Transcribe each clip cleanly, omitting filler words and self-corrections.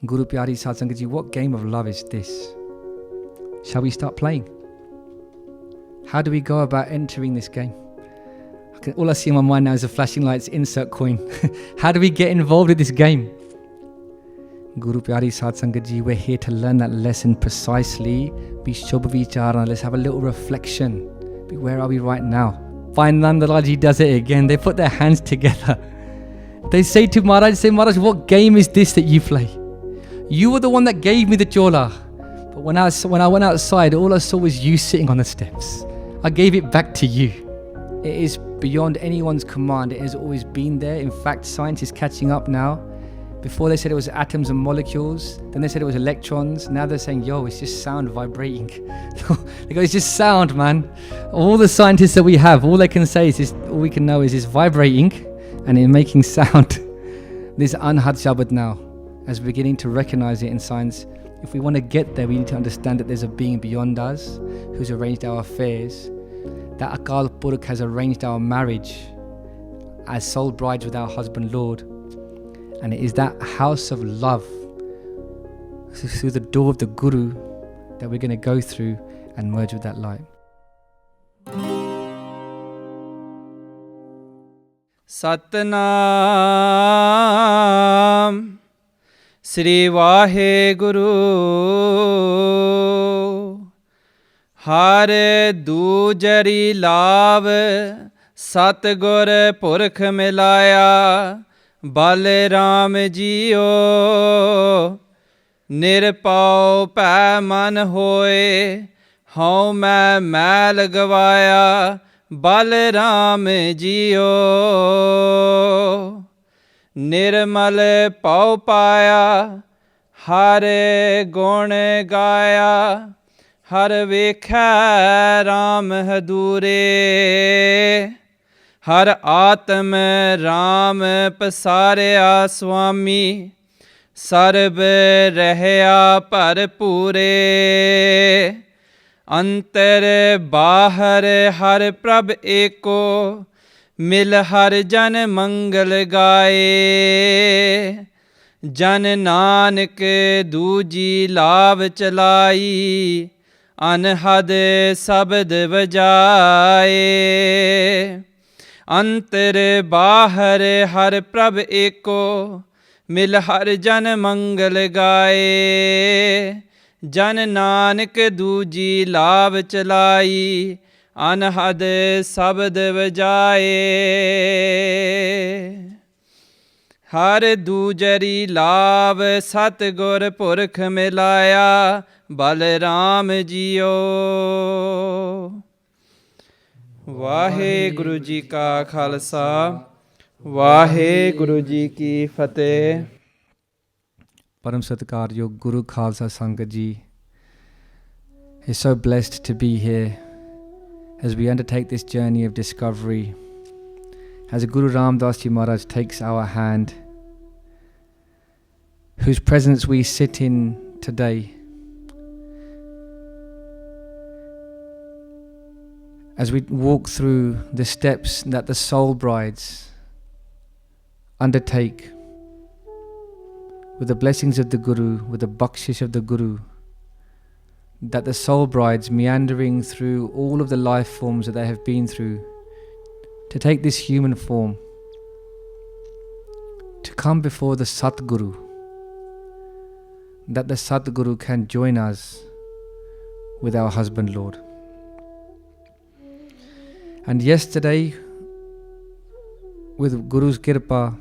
Guru Pyari Sad Sangat Ji, what game of love is this? Shall we start playing? How do we go about entering this game? All I see in my mind now is a flashing lights insert coin. How do we get involved in this game? Guru Pyari Sad Sangat Ji, we're here to learn that lesson precisely. Be Shubh Veecharna. Let's have a little reflection. Where are we right now? Find Nandalaji does it again. They put their hands together. They say to Maharaj, Maharaj, what game is this that you play? You were the one that gave me the chola. But when I went outside, all I saw was you sitting on the steps. I gave it back to you. It is beyond anyone's command. It has always been there. In fact, science is catching up now. Before they said it was atoms and molecules, then they said it was electrons. Now they're saying, yo, it's just sound vibrating. They go, it's just sound, man. All the scientists that we have, all they can say is, all we can know is it's vibrating and it's making sound. This Anhad Shabad now, as we're beginning to recognize it in science, if we want to get there, we need to understand that there's a being beyond us who's arranged our affairs. That Akal Purukh has arranged our marriage as soul brides with our husband Lord. And it is that house of love through the door of the Guru that we're going to go through and merge with that light. Satnam Sri Vaheguru Har Dujari Laav Satgur Purkh Milaya Bale Ram Jio Nirpau Pੈ Man Hoye Hau Main Mail Gavaya Bale Ram Jio Nirmal Pau Paya Hare Gun Gaya Har Vekha Ram Hadure Har Atam Ram Pasarya Swami Sarb Rahya Parpure Antar Bahar Har Prabh Eko Mil Har Jan Mangal Gaye Jan Nanak Duji Laav Chalai Anhad Sabd Vajaye Antar Bahar Har Prabh Eko Mil Har Jan Mangal Gaye Jan Nanak Duji Laav Chalai Anhad Sabd Vajaye Har Dujari Laav Satgur Purkh Milaya Bale Ram Jio Vaheguru Ji Ka Khalsa Vaheguru Ji Ki Fateh. Param Satkaryo Guru Khalsa Sangat Ji is so blessed to be here as we undertake this journey of discovery, as Guru Ram Daas Ji Maharaj takes our hand, whose presence we sit in today, as we walk through the steps that the soul brides undertake with the blessings of the Guru, with the bakshish of the Guru, that the soul brides meandering through all of the life forms that they have been through to take this human form, to come before the Satguru, that the Satguru can join us with our husband Lord. And yesterday, with Guru's Kirpa,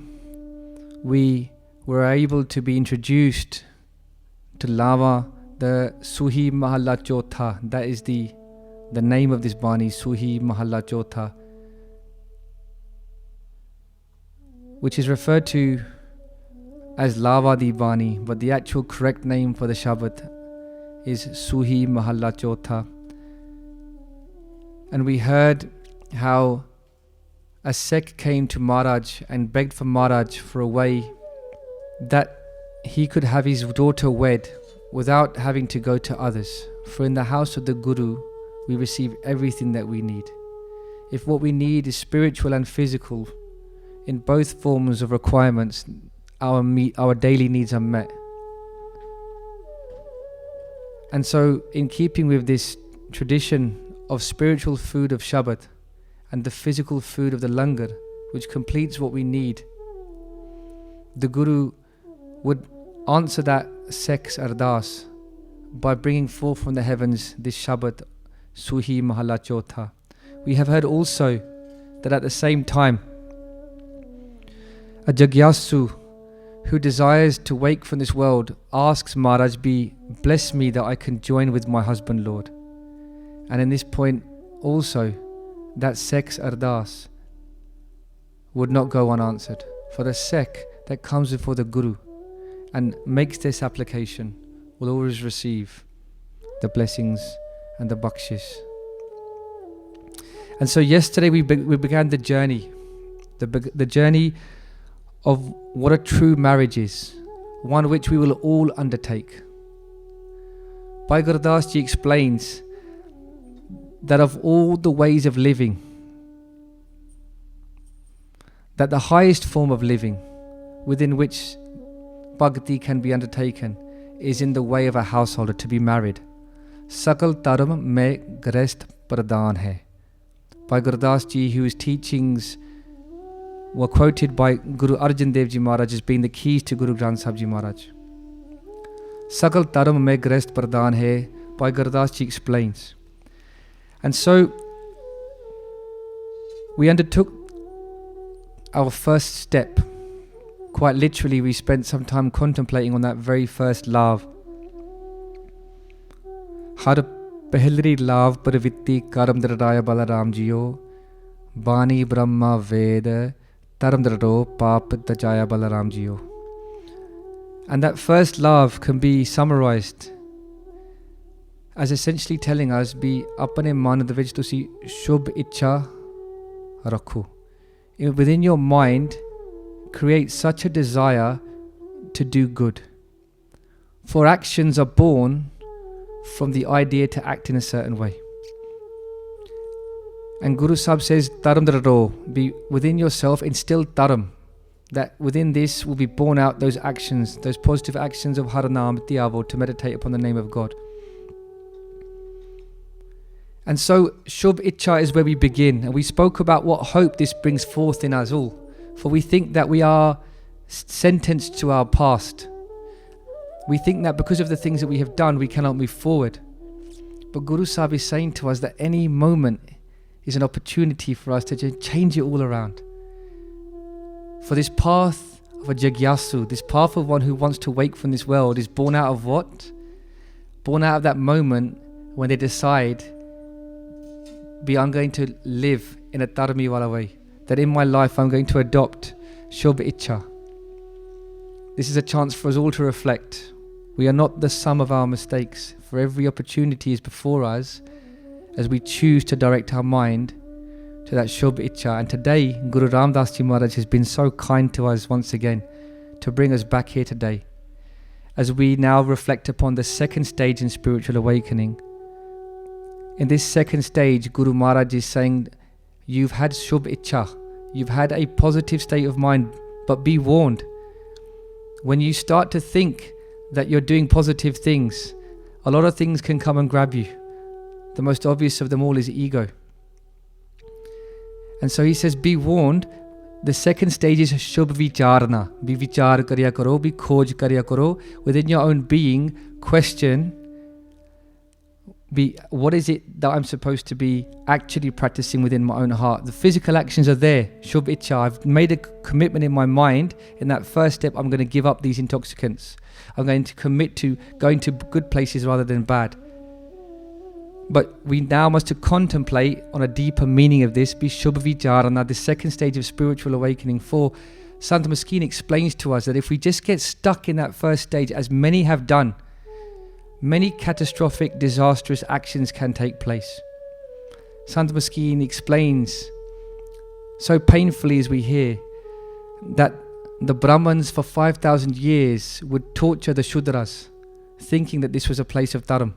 we were able to be introduced to Lava, the Suhi Mahalla Chotha. That is the name of this Bani, Suhi Mahalla Chotha, which is referred to as Lava di Bani, but the actual correct name for the Shabad is Suhi Mahalla Chotha. And we heard how a Sikh came to Maharaj and begged for Maharaj for a way that he could have his daughter wed without having to go to others. For in the house of the Guru, we receive everything that we need. If what we need is spiritual and physical, in both forms of requirements, our daily needs are met. And so, in keeping with this tradition of spiritual food of Shabad and the physical food of the langar, which completes what we need, the Guru would answer that sex ardas by bringing forth from the heavens this Shabad, Suhi Mahala Chotha. We have heard also that at the same time, a Jagyasu who desires to wake from this world asks Maharaj, bless me that I can join with my husband Lord. And in this point also, that sex ardas would not go unanswered. For the sek that comes before the Guru and makes this application will always receive the blessings and the bakshish. And so yesterday we began the journey, the journey of what a true marriage is, one which we will all undertake. Bhai Ram Daas Ji explains that of all the ways of living, that the highest form of living within which bhakti can be undertaken is in the way of a householder, to be married. Sakal Dharam mein grest pradhan hai. Bhai Ram Daas Ji, whose teachings were quoted by Guru Arjan Dev Ji Maharaj as being the keys to Guru Granth Sahib Ji Maharaj. Sakal Dharam mein grest pradhan hai, Bhai Ram Daas Ji explains. And so we undertook our first step. Quite literally, we spent some time contemplating on that very first Laav. Har pehli Laav parvitti karam dradaya balaram jiyo, Bani Brahma Veda Taram drado pap tajaya balaram jiyo. And that first Laav can be summarized as essentially telling us, be apane man de vich tusi shubh ichha rakho. Within your mind, create such a desire to do good. For actions are born from the idea to act in a certain way. And Guru Sahib says, Taram drado, be within yourself, instill taram, that within this will be born out those actions, those positive actions of Haranam Tiyavo, to meditate upon the name of God. And so Shubh Ichha is where we begin, and we spoke about what hope this brings forth in us all. For we think that we are sentenced to our past. We think that because of the things that we have done, we cannot move forward. But Guru Sahib is saying to us that any moment is an opportunity for us to change it all around. For this path of a Jagyasu, this path of one who wants to wake from this world, is born out of what? Born out of that moment when they decide, I'm going to live in a dharmi wala way. That in my life I'm going to adopt Shubh Ichha. This is a chance for us all to reflect. We are not the sum of our mistakes. For every opportunity is before us as we choose to direct our mind to that Shubh Ichha. And today, Guru Ram Daas Ji Maharaj has been so kind to us once again to bring us back here today, as we now reflect upon the second stage in spiritual awakening. In this second stage, Guru Maharaj is saying, you've had Shubh Ichha, you've had a positive state of mind, but be warned. When you start to think that you're doing positive things, a lot of things can come and grab you. The most obvious of them all is ego. And so he says, be warned. The second stage is Shubh Veecharna. Be vichar karya karo, be khoj karya karo. Within your own being, question, what is it that I'm supposed to be actually practicing within my own heart? The physical actions are there, Shubh Ichha. I've made a commitment in my mind. In that first step, I'm going to give up these intoxicants. I'm going to commit to going to good places rather than bad. But we now must to contemplate on a deeper meaning of this, be Shubh Veecharna, the second stage of spiritual awakening. For Sant Maskeen explains to us that if we just get stuck in that first stage, as many have done, many catastrophic, disastrous actions can take place. Sant Maskeen explains so painfully as we hear that the Brahmins for 5,000 years would torture the Shudras, thinking that this was a place of Dharam.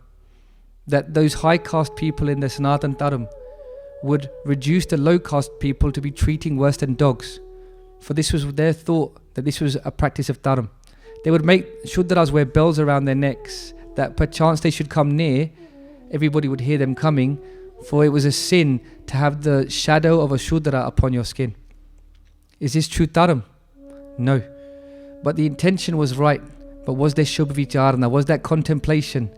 That those high caste people in the Sanatan Dharam would reduce the low caste people to be treating worse than dogs. For this was their thought, that this was a practice of Dharam. They would make Shudras wear bells around their necks, that perchance they should come near, everybody would hear them coming, for it was a sin to have the shadow of a Shudra upon your skin. Is this true Dharam? No. But the intention was right. But was there Shubh Veecharna? Was that contemplation?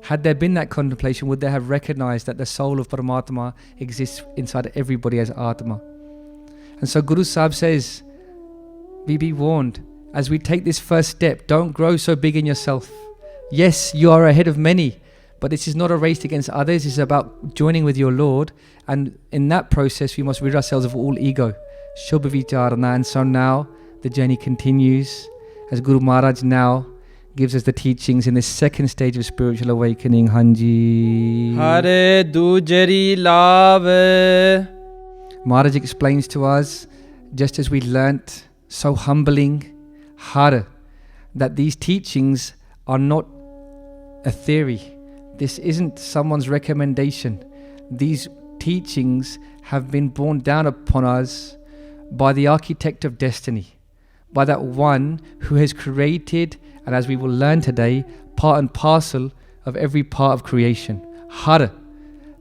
Had there been that contemplation, would they have recognized that the soul of Paramatma exists inside everybody as Atma? And so Guru Sahib says, be warned, as we take this first step, don't grow so big in yourself. Yes, you are ahead of many, but this is not a race against others. It's about joining with your Lord. And in that process, we must rid ourselves of all ego. Shubh Veecharna. And so now the journey continues as Guru Maharaj now gives us the teachings in this second stage of spiritual awakening. Hanji. Hare dujari Laav. Maharaj explains to us, just as we learnt, so humbling, Har, that these teachings are not a theory. This isn't someone's recommendation. These teachings have been borne down upon us by the architect of destiny, by that one who has created, and as we will learn today, part and parcel of every part of creation. Har,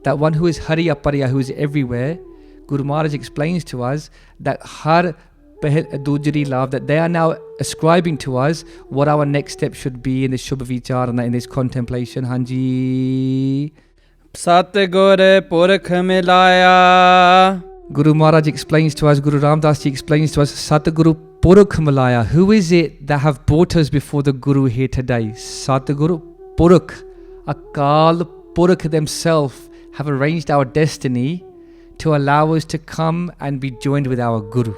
that one who is Hari Aparya, who is everywhere. Guru Maharaj explains to us that Har Dujari Laav, that they are now ascribing to us what our next step should be in this Shubh Veecharna, in this contemplation. Hanji. Sat Gur Purkh Milaya. Guru Maharaj explains to us, Guru Ram Daas Ji explains to us, Satguru Purkh Milaya. Who is it that have brought us before the Guru here today? Satguru Purkh, Akal Purkh themselves have arranged our destiny to allow us to come and be joined with our Guru.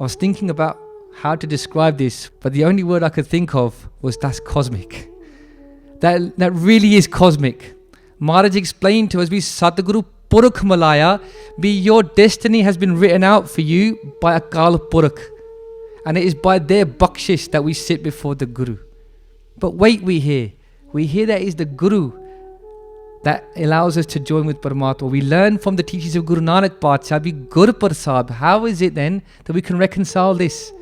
I was thinking about how to describe this, but the only word I could think of was that's cosmic. That really is cosmic. Maharaj explained to us, be Satguru Purkh Malaya, be your destiny has been written out for you by Akal Purkh. And it is by their bakshish that we sit before the Guru. But wait, we hear that is the Guru that allows us to join with Paramatma. We learn from the teachings of Guru Nanak Patsha, be Gur Prasad. How is it then that we can reconcile this?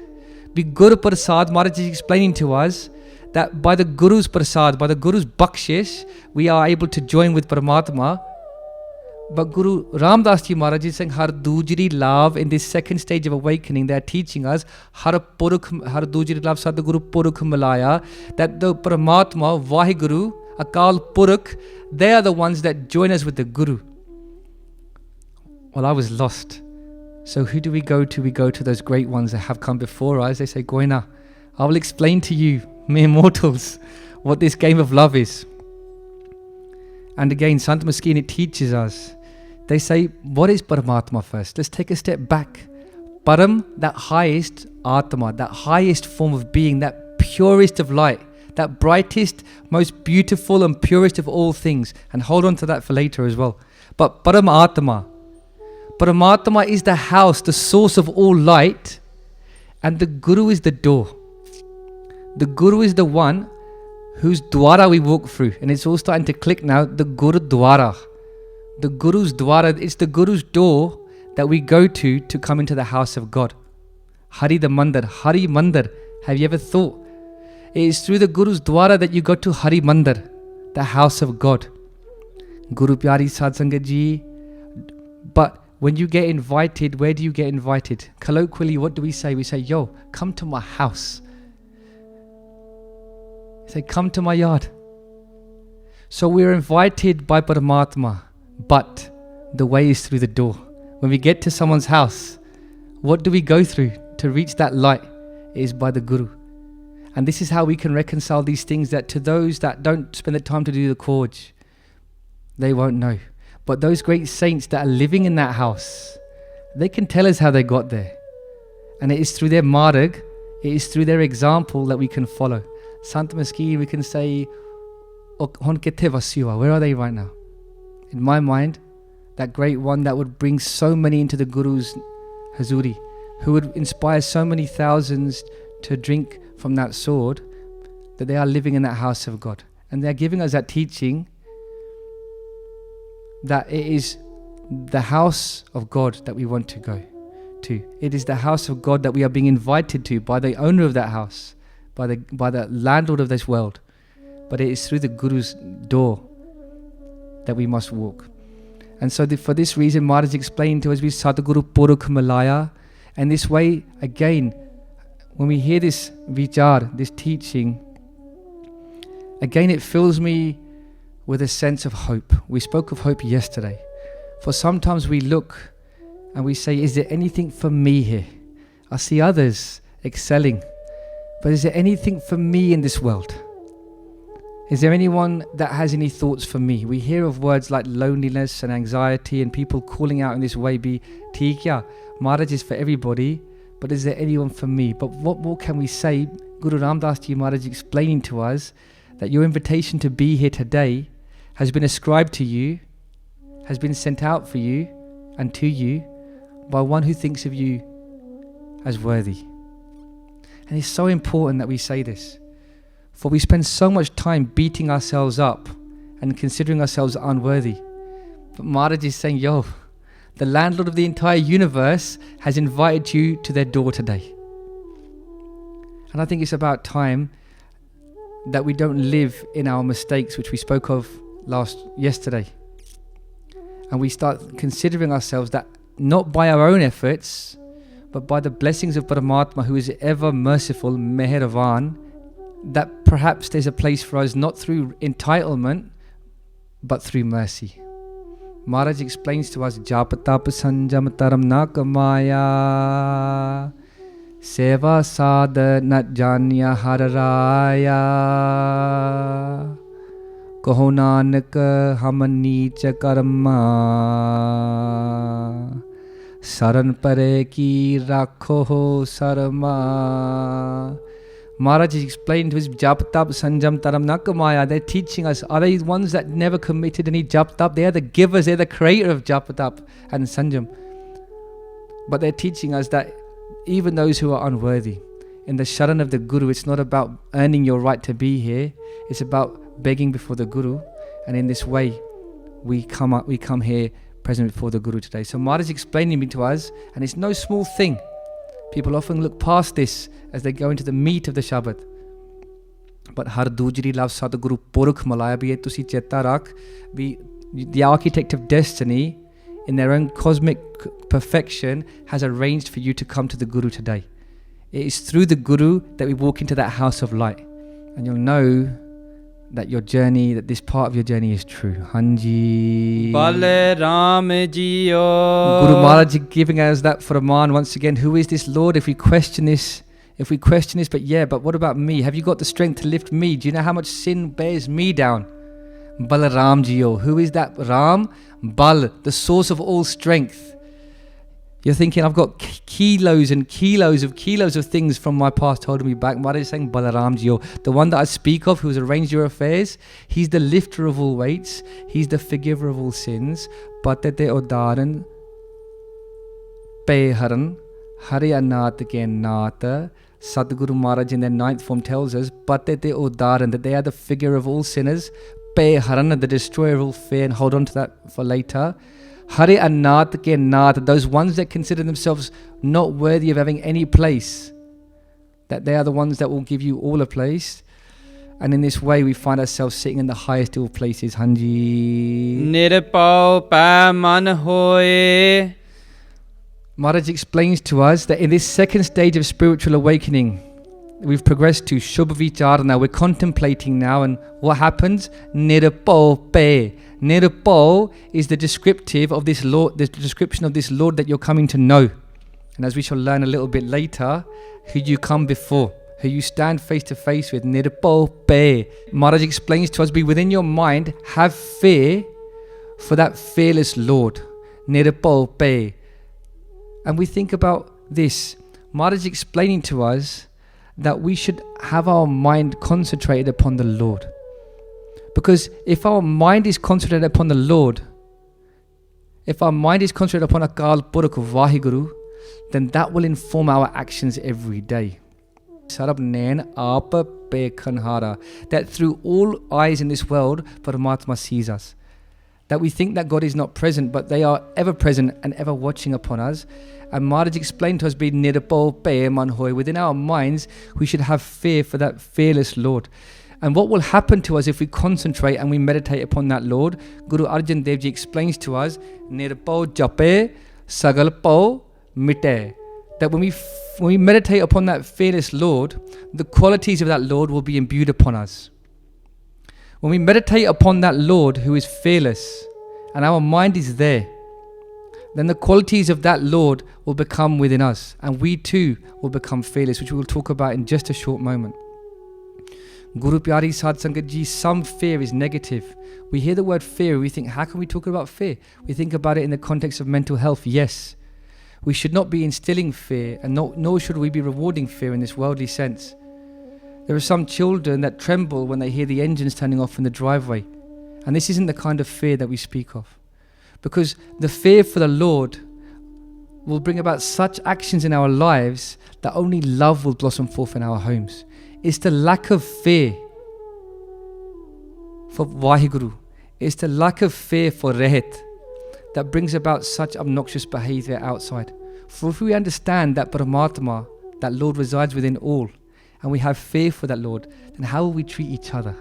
Be Gur Prasad, Maharaj is explaining to us that by the Guru's Prasad, by the Guru's Bakshish, we are able to join with Paramatma. But Guru Ram Daas Ji Maharaj is saying, Har Dujari Laav, in this second stage of awakening, they are teaching us, Har Dujari Laav Sadguru Purkh Malaya, that the Paramatma, Vaheguru, Akal Purkh, they are the ones that join us with the Guru. Well, I was lost. So who do we go to? We go to those great ones that have come before us. They say, Goina, I will explain to you, mere mortals, what this game of love is. And again, Sant Maskeen, it teaches us. They say, what is Paramatma first? Let's take a step back. Param, that highest Atma, that highest form of being, that purest of light, that brightest, most beautiful and purest of all things. And hold on to that for later as well. But Paramatma is the house, the source of all light, and the Guru is the door. The Guru is the one whose dwara we walk through. And it's all starting to click now, the Guru Dwara. The Guru's dwara, it's the Guru's door that we go to come into the house of God. Hari the Mandar, Hari Mandar. Have you ever thought? It is through the Guru's dwara that you go to Hari Mandar, the house of God. Guru Pyari Sadsangat Ji. But when you get invited, where do you get invited? Colloquially, what do we say? We say, yo, come to my house. Say, come to my yard. So we're invited by Paramatma, but the way is through the door. When we get to someone's house, what do we go through to reach that light? It is by the Guru. And this is how we can reconcile these things, that to those that don't spend the time to do the Korj, they won't know. But those great saints that are living in that house, they can tell us how they got there. And it is through their marg, it is through their example that we can follow. Sant Maskeen, we can say, where are they right now? In my mind, that great one that would bring so many into the Guru's Hazuri, who would inspire so many thousands to drink from that sword, that they are living in that house of God. And they are giving us that teaching that it is the house of God that we want to go to. It is the house of God that we are being invited to by the owner of that house, by the landlord of this world. but it is through the Guru's door that we must walk. And so for this reason, Maharaj explained to us, we Sadguru Purukh Malaya. And this way, again, when we hear this vichar, this teaching, again it fills me with a sense of hope. We spoke of hope yesterday. For sometimes we look and we say, is there anything for me here? I see others excelling, but is there anything for me in this world? Is there anyone that has any thoughts for me? We hear of words like loneliness and anxiety and people calling out in this way, be Tikya, Maharaj is for everybody, but is there anyone for me? But what more can we say? Guru Ram Daas Ji Maharaj explaining to us that your invitation to be here today has been ascribed to you, has been sent out for you and to you by one who thinks of you as worthy. And it's so important that we say this, for we spend so much time beating ourselves up and considering ourselves unworthy. But Maharaj is saying, yo, the landlord of the entire universe has invited you to their door today. And I think it's about time that we don't live in our mistakes, which we spoke of yesterday. And we start considering ourselves that not by our own efforts, but by the blessings of Paramatma, who is ever merciful, Meheravan, that perhaps there's a place for us not through entitlement, but through mercy. Maharaj explains to us, Japatap Sanjam Taram Nakamaya Seva Sada Nat Janya Hararaya Kaho Nanak Hamani Chakarma Saran Pare Ki Rakho Sarma. Maharaj is explaining to us, Japtap Sanjam Taram Nakamaya. They're teaching us, are they ones that never committed any Japtap? They are the givers, they're the creator of Japtap and Sanjam. But they're teaching us that even those who are unworthy, in the Sharan of the Guru, it's not about earning your right to be here, it's about begging before the Guru. And in this way, we come here present before the Guru today. So Maharaj is explaining to us, and it's no small thing. People often look past this as they go into the meat of the Shabad. But Har Dujri Laav Sadguru Purukh Malaya Bhi Tusi Cheta Rakh, the architect of destiny, in their own cosmic perfection, has arranged for you to come to the Guru today. It is through the Guru that we walk into that house of light. And you'll know that your journey, that this part of your journey is true. Hanji. Wale Ram Ji Guru Maharaj is giving us that Faraman once again. Who is this Lord? If we question this, but what about me? Have you got the strength to lift me? Do you know how much sin bears me down? Bal Ram Ji. Who is that Ram? Bal, the source of all strength. You're thinking, I've got kilos and kilos of things from my past holding me back. Maharaj is saying, Balaram Ji, the one that I speak of, who's arranged your affairs, he's the lifter of all weights, he's the forgiver of all sins. Patete Odaran, Peharan, Hari Anat ke Nata. Sadguru Maharaj in their 9th form tells us, Patete Odaran, that they are the figure of all sinners. Peharan, the destroyer of all fear, and hold on to that for later. Hari Anat ke Nat, those ones that consider themselves not worthy of having any place, that they are the ones that will give you all a place. And in this way we find ourselves sitting in the highest of all places. Hanji. Nirpao pa man hoye. Maharaj explains to us that in this second stage of spiritual awakening, we've progressed to Shubh Veecharna. We're contemplating now, and what happens? Nirpo pe. Nirpo is the descriptive of this Lord, the description of this Lord that you're coming to know. And as we shall learn a little bit later, who you come before, who you stand face to face with. Nirpo pe. Maharaj explains to us, be within your mind, have fear for that fearless Lord. Nirpo pe. And we think about this. Maharaj is explaining to us that we should have our mind concentrated upon the Lord. Because if our mind is concentrated upon the Lord, if our mind is concentrated upon Akal Purakh Vaheguru, then that will inform our actions every day. That through all eyes in this world, Paramatma sees us. That we think that God is not present, but they are ever present and ever watching upon us. And Maharaj explained to us, within our minds, we should have fear for that fearless Lord. And what will happen to us if we concentrate and we meditate upon that Lord? Guru Arjan Dev Ji explains to us, Nirpau jape sagal pau mite. That when we meditate upon that fearless Lord, the qualities of that Lord will be imbued upon us. When we meditate upon that Lord who is fearless, and our mind is there, then the qualities of that Lord will become within us, and we too will become fearless, which we will talk about in just a short moment. Guru Pyari Sad Sangat Ji, some fear is negative. We hear the word fear, we think, how can we talk about fear? We think about it in the context of mental health. Yes, we should not be instilling fear, and nor should we be rewarding fear in this worldly sense. There are some children that tremble when they hear the engines turning off in the driveway, and this isn't the kind of fear that we speak of. Because the fear for the Lord will bring about such actions in our lives that only love will blossom forth in our homes. It's the lack of fear for Vaheguru, it's the lack of fear for Rehet that brings about such obnoxious behavior outside. For if we understand that Paramatma, that Lord resides within all, and we have fear for that Lord, then how will we treat each other?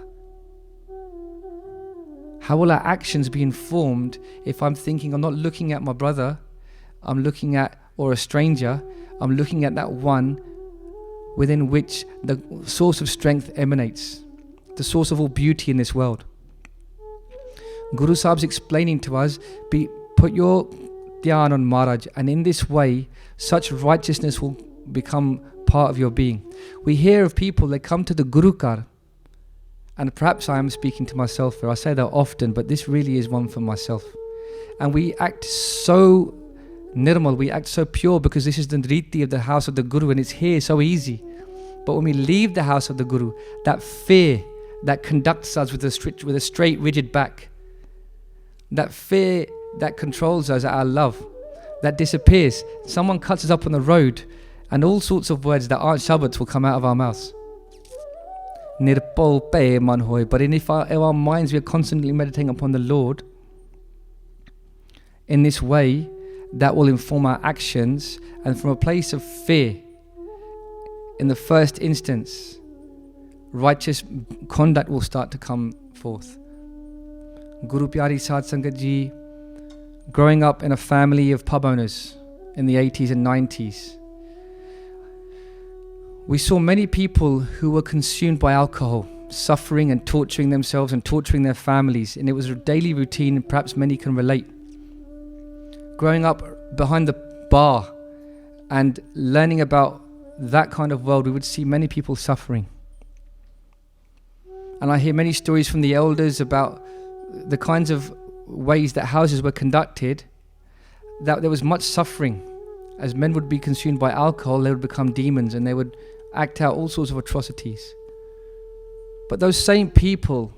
How will our actions be informed if I'm thinking I'm not looking at my brother, I'm looking at, or a stranger, I'm looking at that one within which the source of strength emanates, the source of all beauty in this world. Guru Sahib's explaining to us, put your dhyan on Maharaj, and in this way, such righteousness will become part of your being. We hear of people, they come to the Guru Kar, and perhaps I am speaking to myself here, I say that often, but this really is one for myself. And we act so nirmal, we act so pure because this is the riti of the house of the Guru and it's here so easy. But when we leave the house of the Guru, that fear that conducts us with a straight, rigid back, that fear that controls us, our love, that disappears. Someone cuts us up on the road and all sorts of words that aren't Shabbats will come out of our mouths. Nirpal pe man hoy. But if our minds, we are constantly meditating upon the Lord, in this way, that will inform our actions, and from a place of fear, in the first instance, righteous conduct will start to come forth. Guru Pyari Sad Sangat Ji, growing up in a family of pub owners in the 80s and 90s, we saw many people who were consumed by alcohol, suffering and torturing themselves and torturing their families, and it was a daily routine, and perhaps many can relate. Growing up behind the bar and learning about that kind of world, we would see many people suffering. And I hear many stories from the elders about the kinds of ways that houses were conducted, that there was much suffering. As men would be consumed by alcohol, they would become demons and they would act out all sorts of atrocities. But those same people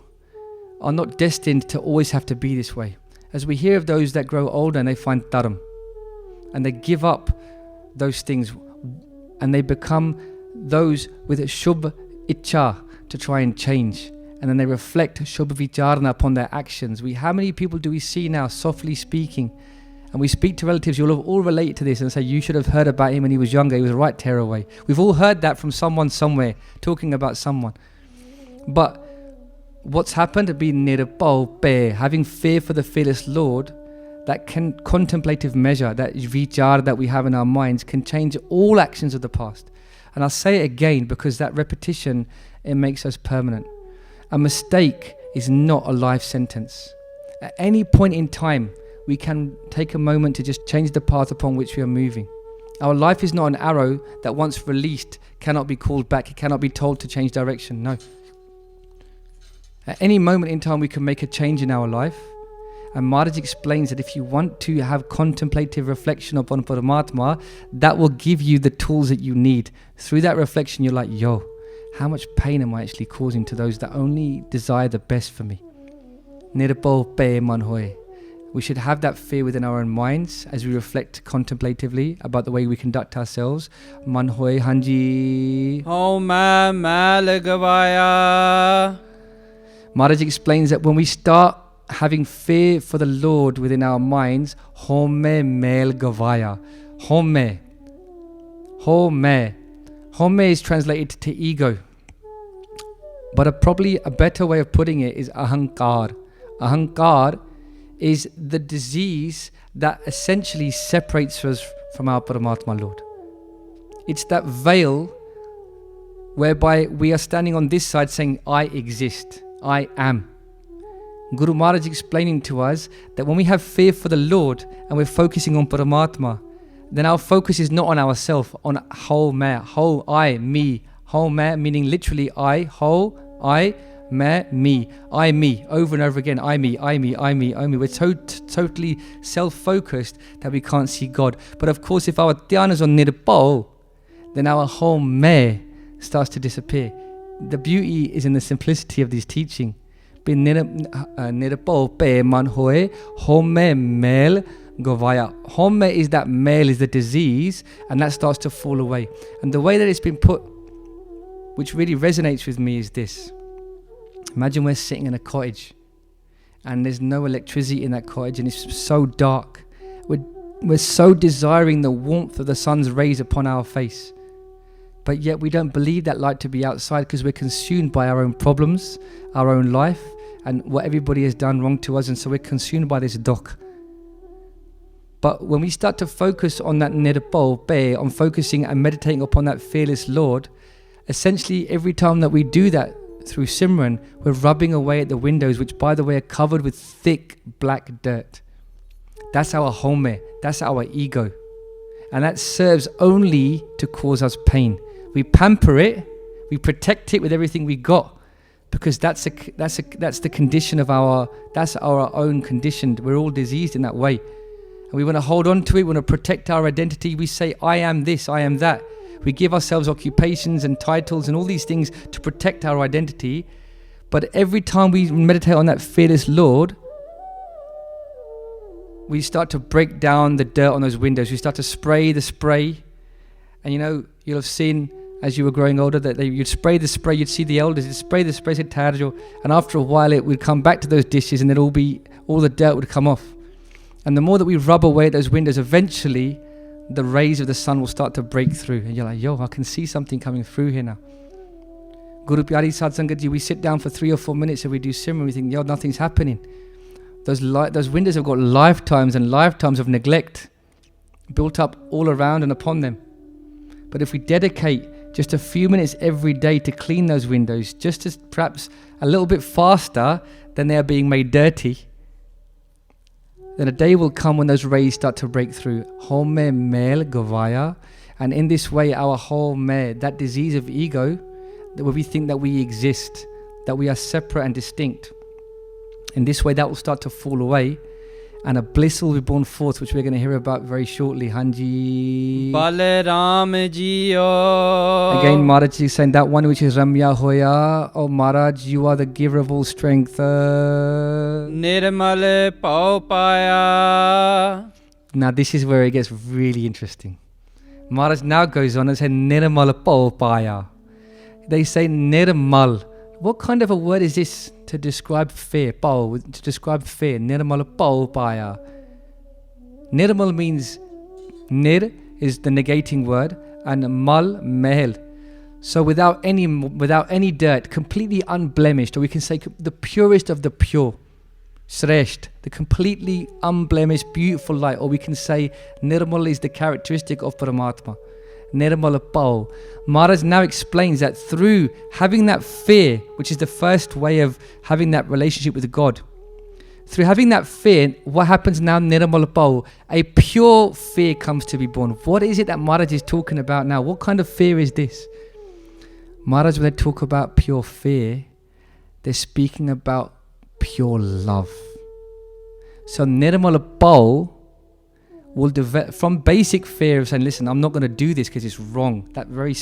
are not destined to always have to be this way. As we hear of those that grow older and they find dharam, and they give up those things, and they become those with a Shubh Icha to try and change, and then they reflect Shubh Veecharna upon their actions. How many people do we see now softly speaking, and we speak to relatives, you'll all relate to this and say, you should have heard about him when he was younger, he was a right tearaway. We've all heard that from someone somewhere, talking about someone. But what's happened to be nirpal pe, having fear for the fearless Lord, that contemplative measure, that vichar that we have in our minds, can change all actions of the past. And I'll say it again because that repetition, it makes us permanent. A mistake is not a life sentence. At any point in time, we can take a moment to just change the path upon which we are moving. Our life is not an arrow that once released cannot be called back, it cannot be told to change direction, no. At any moment in time we can make a change in our life. And Maharaj explains that if you want to have contemplative reflection upon Paramatma, that will give you the tools that you need. Through that reflection you're like, yo, how much pain am I actually causing to those that only desire the best for me? Nirpal pe man hoy. We should have that fear within our own minds as we reflect contemplatively about the way we conduct ourselves. Man hoy hanji. Ho ma mal gavaya. Maharaj explains that when we start having fear for the Lord within our minds, home mail gavaya. Home is translated to ego. But probably a better way of putting it is ahankar. Ahankar is the disease that essentially separates us from our Paramatma Lord. It's that veil whereby we are standing on this side saying, I exist, I am. Guru Maharaj explaining to us that when we have fear for the Lord and we're focusing on Paramatma, then our focus is not on ourselves, on whole me, whole I, me, whole me, meaning literally I, whole, I, me, I, me, over and over again, I, me, I, me, I, me, I, me. We're totally self-focused that we can't see God. But of course, if our dhyan is on nirpal, then our whole me starts to disappear. The beauty is in the simplicity of this teaching. Nirpal pe man hoye, home mel govaya. Home is that male is the disease, and that starts to fall away. And the way that it's been put, which really resonates with me, is this. Imagine we're sitting in a cottage and there's no electricity in that cottage and it's so dark. We're so desiring the warmth of the sun's rays upon our face. But yet we don't believe that light to be outside because we're consumed by our own problems, our own life, and what everybody has done wrong to us. And so we're consumed by this dok. But when we start to focus on that nirpal pe, on focusing and meditating upon that fearless Lord, essentially every time that we do that through Simran, we're rubbing away at the windows, which by the way are covered with thick black dirt. That's our home, that's our ego. And that serves only to cause us pain. We pamper it, we protect it with everything we got, because that's the condition of that's our own condition. We're all diseased in that way. And we want to hold on to it, we want to protect our identity. We say, I am this, I am that. We give ourselves occupations and titles and all these things to protect our identity. But every time we meditate on that fearless Lord, we start to break down the dirt on those windows. We start to spray the spray. And you'll have seen as you were growing older that you'd spray the spray, you'd see the elders, you'd spray the spray, and after a while it would come back to those dishes and all the dirt would come off. And the more that we rub away at those windows, eventually the rays of the sun will start to break through. And you're like, yo, I can see something coming through here now. Guru Pyari Sad Sangat Ji, we sit down for 3 or 4 minutes and we do Simran, we think, yo, nothing's happening. Those windows have got lifetimes and lifetimes of neglect built up all around and upon them. But if we dedicate just a few minutes every day to clean those windows, just as perhaps a little bit faster than they are being made dirty, then a day will come when those rays start to break through. Home mel govaya. And in this way, our whole that disease of ego, where we think that we exist, that we are separate and distinct, in this way that will start to fall away, and a bliss will be born forth, which we're going to hear about very shortly. Hanji. Bale Ram Ji. Again, Maharaj is saying that one which is Ramya Hoya. Oh Maharaj, you are the giver of all strength. Nirmale Pau Paya. Now this is where it gets really interesting. Maharaj now goes on and says Nirmala Pau Paya. They say Nirmal. What kind of a word is this to describe fear? Pau, to describe fear. Nirmala Pau Paya. Nirmal means nir is the negating word, and mal mehel. So without any dirt, completely unblemished, or we can say the purest of the pure. Sresht, the completely unblemished, beautiful light, or we can say Nirmal is the characteristic of Paramatma. Nirmala Pau. Maharaj now explains that through having that fear, which is the first way of having that relationship with God, through having that fear, what happens now? Nirmala Pau, a pure fear comes to be born. What is it that Maharaj is talking about now? What kind of fear is this? Maharaj, when they talk about pure fear, they're speaking about pure love. So Nirmala Pau will develop from basic fear of saying, listen, I'm not going to do this because it's wrong. That very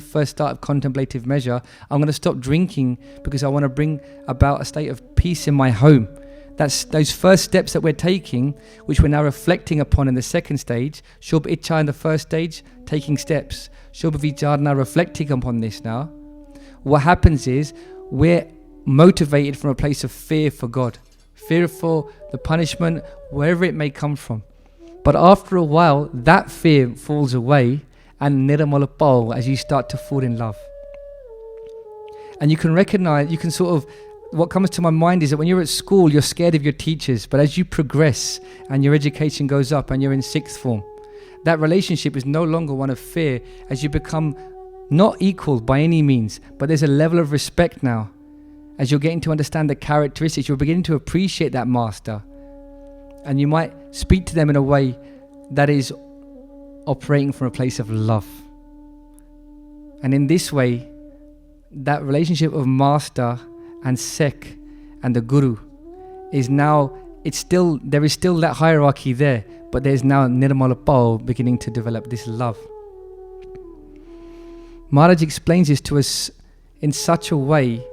first start of contemplative measure, I'm going to stop drinking because I want to bring about a state of peace in my home. That's those first steps that we're taking, which we're now reflecting upon in the second stage. Shubh Icha in the first stage, taking steps. Shubh Veecharna, reflecting upon this now. What happens is we're motivated from a place of fear for God, fear for the punishment, wherever it may come from. But after a while, that fear falls away, and Nirmala Pau, as you start to fall in love. And you can recognize, you can sort of, what comes to my mind is that when you're at school, you're scared of your teachers. But as you progress and your education goes up and you're in sixth form, that relationship is no longer one of fear as you become not equal by any means, but there's a level of respect now. As you're getting to understand the characteristics, you're beginning to appreciate that master. And you might speak to them in a way that is operating from a place of love. And in this way, that relationship of master and Sikh and the Guru is now, there is still that hierarchy there, but there's now Nirmala Pao beginning to develop this love. Maharaj explains this to us in such a way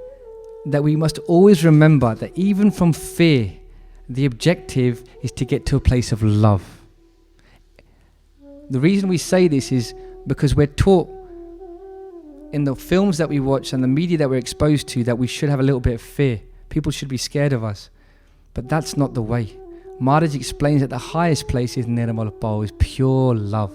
that we must always remember that even from fear, the objective is to get to a place of love. The reason we say this is because we're taught in the films that we watch and the media that we're exposed to that we should have a little bit of fear. People should be scared of us. But that's not the way. Maharaj explains that the highest place is Nirmala Pao, is pure love,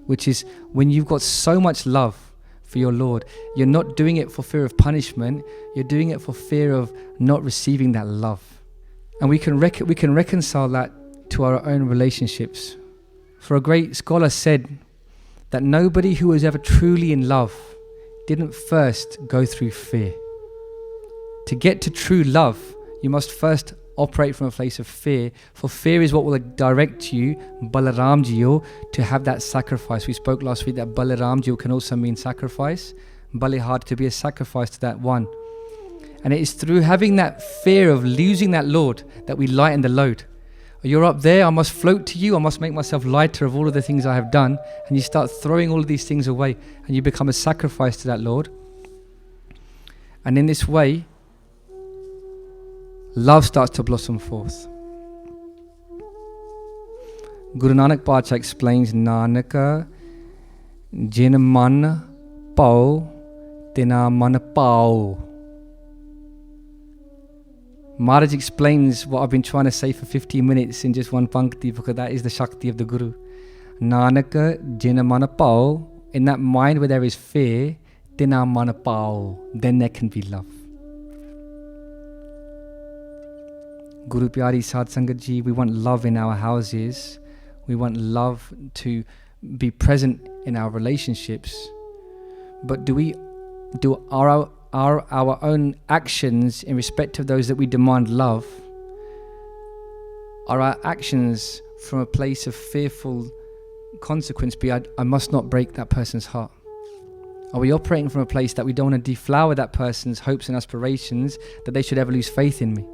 which is when you've got so much love for your Lord, you're not doing it for fear of punishment, you're doing it for fear of not receiving that love. And we can reconcile that to our own relationships. For a great scholar said that nobody who was ever truly in love didn't first go through fear. To get to true love, you must first operate from a place of fear, for fear is what will direct you, Balaram Jiyo, to have that sacrifice. We spoke last week that Balaram Jiyo can also mean sacrifice. Balihad, to be a sacrifice to that one. And it is through having that fear of losing that Lord that we lighten the load. You're up there, I must float to you, I must make myself lighter of all of the things I have done. And you start throwing all of these things away and you become a sacrifice to that Lord. And in this way, love starts to blossom forth. Guru Nanak Pacha explains, Nanaka jin man pao tina man pao. Maharaj explains what I've been trying to say for 15 minutes in just one pankti, because that is the Shakti of the Guru. Nanaka jin man pao, in that mind where there is fear, tina man pao, then there can be love. Guru Pyari Sadh Sangat Ji, we want love in our houses. We want love to be present in our relationships. But are our own actions in respect of those that we demand love, are our actions from a place of fearful consequence, I must not break that person's heart? Are we operating from a place that we don't want to deflower that person's hopes and aspirations, that they should ever lose faith in me?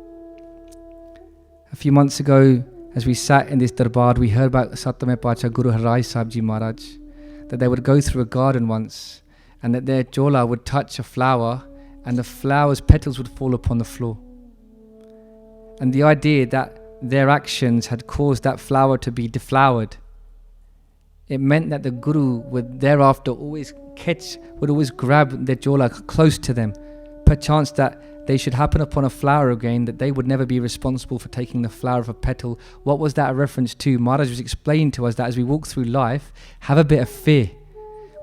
A few months ago, as we sat in this darbar, we heard about Satame Pacha Guru Harai Sahib Ji Maharaj, that they would go through a garden once and that their jola would touch a flower and the flower's petals would fall upon the floor. And the idea that their actions had caused that flower to be deflowered, it meant that the Guru would thereafter always grab their jola close to them, perchance that they should happen upon a flower again, that they would never be responsible for taking the flower of a petal. What was that a reference to? Maharaj was explaining to us that as we walk through life, have a bit of fear.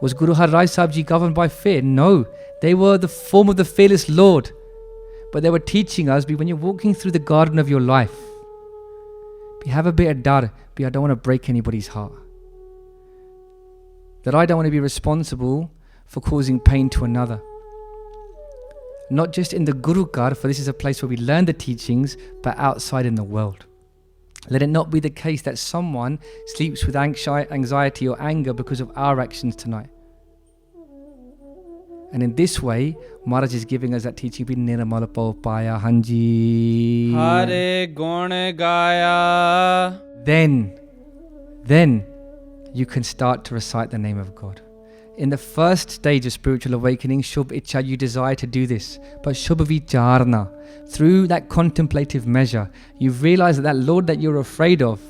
Was Guru Har Rai Sahib Ji governed by fear? No, they were the form of the fearless Lord. But they were teaching us, when you're walking through the garden of your life, have a bit of dar, I don't want to break anybody's heart. That I don't want to be responsible for causing pain to another. Not just in the Guru Kar, for this is a place where we learn the teachings, but outside in the world. Let it not be the case that someone sleeps with anxiety or anger because of our actions tonight. And in this way, Maharaj is giving us that teaching, Nirmala Pao Paya Hanji. Hare Gun Gaya. Then you can start to recite the name of God. In the first stage of spiritual awakening, Shubh Ichha, you desire to do this. But Shubh Veecharna, through that contemplative measure, you've realized that Lord that you're afraid of,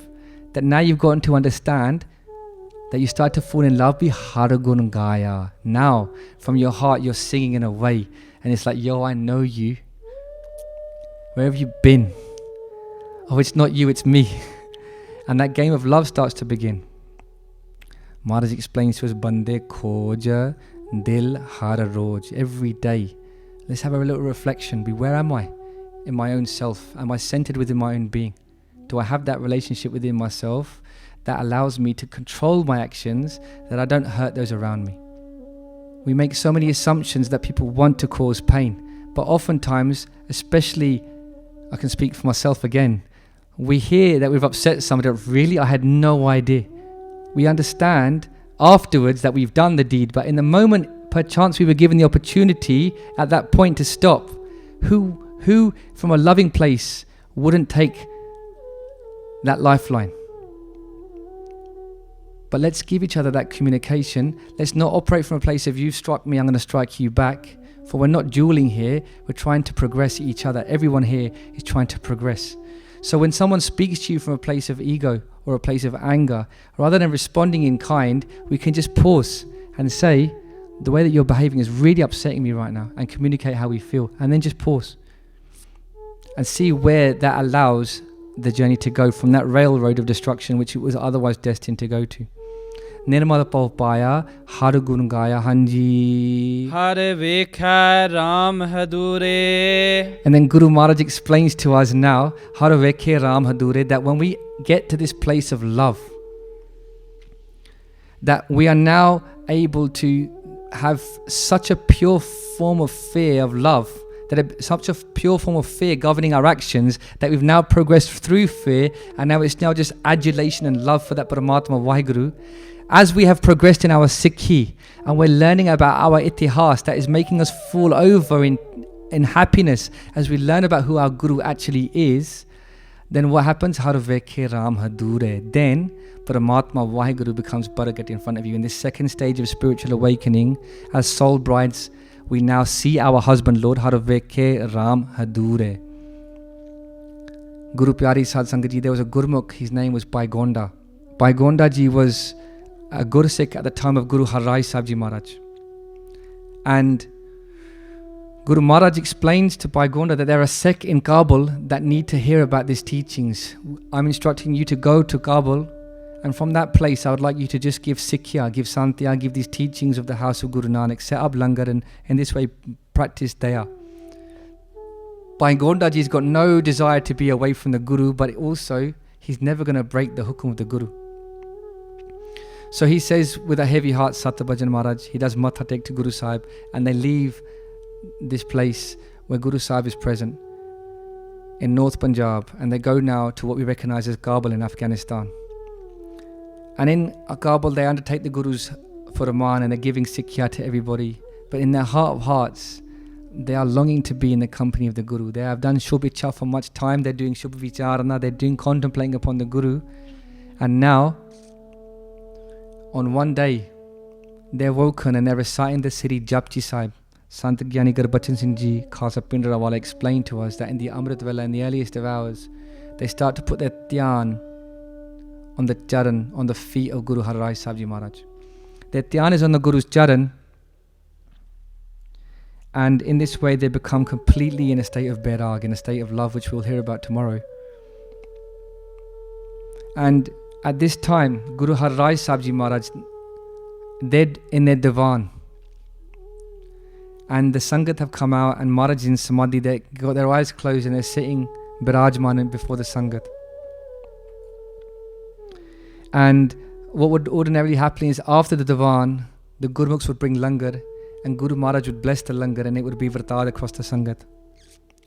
that now you've gotten to understand, that you start to fall in love with Hare Gun Gaya. Now, from your heart, you're singing in a way. And it's like, yo, I know you. Where have you been? Oh, it's not you, it's me. And that game of love starts to begin. Maharaj explains to us, Bande Khoja Dil Har Roj. Every day, Let's have a little reflection. Be, where am I in my own self? Am I centered within my own being? Do I have that relationship within myself that allows me to control my actions, that I don't hurt those around me? We make so many assumptions that people want to cause pain, but oftentimes, especially, I can speak for myself again, we hear that we've upset somebody that really I had no idea. We understand afterwards that we've done the deed, but in the moment, perchance we were given the opportunity at that point to stop. Who from a loving place wouldn't take that lifeline? But let's give each other that communication. Let's not operate from a place of you struck me, I'm going to strike you back. For we're not dueling here, we're trying to progress each other. Everyone here is trying to progress. So when someone speaks to you from a place of ego or a place of anger, rather than responding in kind, we can just pause and say, the way that you're behaving is really upsetting me right now, and communicate how we feel, and then just pause and see where that allows the journey to go from that railroad of destruction which it was otherwise destined to go to. Nirmal Pavpaya, Harugun Gaya Hanji. Hare Vekha Ram Hadure. And then Guru Maharaj explains to us now, Hare Vekha Ram Hadure, that when we get to this place of love, that we are now able to have such a pure form of fear of love, such a pure form of fear governing our actions, that we've now progressed through fear, and now it's now just adulation and love for that Paramatma Vaheguru. As we have progressed in our Sikhi, and we're learning about our itihas that is making us fall over in happiness as we learn about who our Guru actually is, then what happens? Har vekhe Ram Hadure. Then Paramatma Vaheguru becomes Baragat in front of you. In this second stage of spiritual awakening, as soul brides, we now see our husband Lord. Har vekhe Ram Hadure. Guru Pyari Sad Sangat Ji, there was a Gurmukh, his name was Bhai Gonda. Bhai Gonda Ji was a Gursikh at the time of Guru Har Rai Sahib Ji Maharaj. And Guru Maharaj explains to Bhai Gonda that there are Sikh in Kabul that need to hear about these teachings. I'm instructing you to go to Kabul, and from that place I would like you to just give Sikhya, give Santya, give these teachings of the house of Guru Nanak, set up Langar, and in this way practice Daya. Bhai Gonda Ji's got no desire to be away from the Guru, but also he's never going to break the hukum of the Guru. So he says with a heavy heart, Satta Bhajan Maharaj, he does Matha take to Guru Sahib, and they leave this place where Guru Sahib is present in North Punjab, and they go now to what we recognize as Kabul in Afghanistan. And in Kabul they undertake the Guru's Furman, and they're giving Sikhya to everybody, but in their heart of hearts they are longing to be in the company of the Guru. They have done Shubh Veecharna for much time, they're doing Shubh Veecharna, they're doing contemplating upon the Guru, and now on one day they're woken and they're reciting the Sri Japji Sahib. Sant Giani Gurbachan Singh Ji, Khalsa Bhindranwale explained to us that in the Amritvela, in the earliest of hours, they start to put their dhyan on the charan, on the feet of Guru Har Rai Sahib Ji Maharaj. Their dhyan is on the Guru's charan, and in this way they become completely in a state of bairag, in a state of love, which we'll hear about tomorrow. And at this time, Guru Har Rai Sahib Ji Maharaj, they're in their divan, and the Sangat have come out, and Maharaj in Samadhi, they got their eyes closed and they're sitting Birajman before the Sangat. And what would ordinarily happen is after the Divan, the Gurmukhs would bring Langar, and Guru Maharaj would bless the Langar, and it would be Vartad across the Sangat.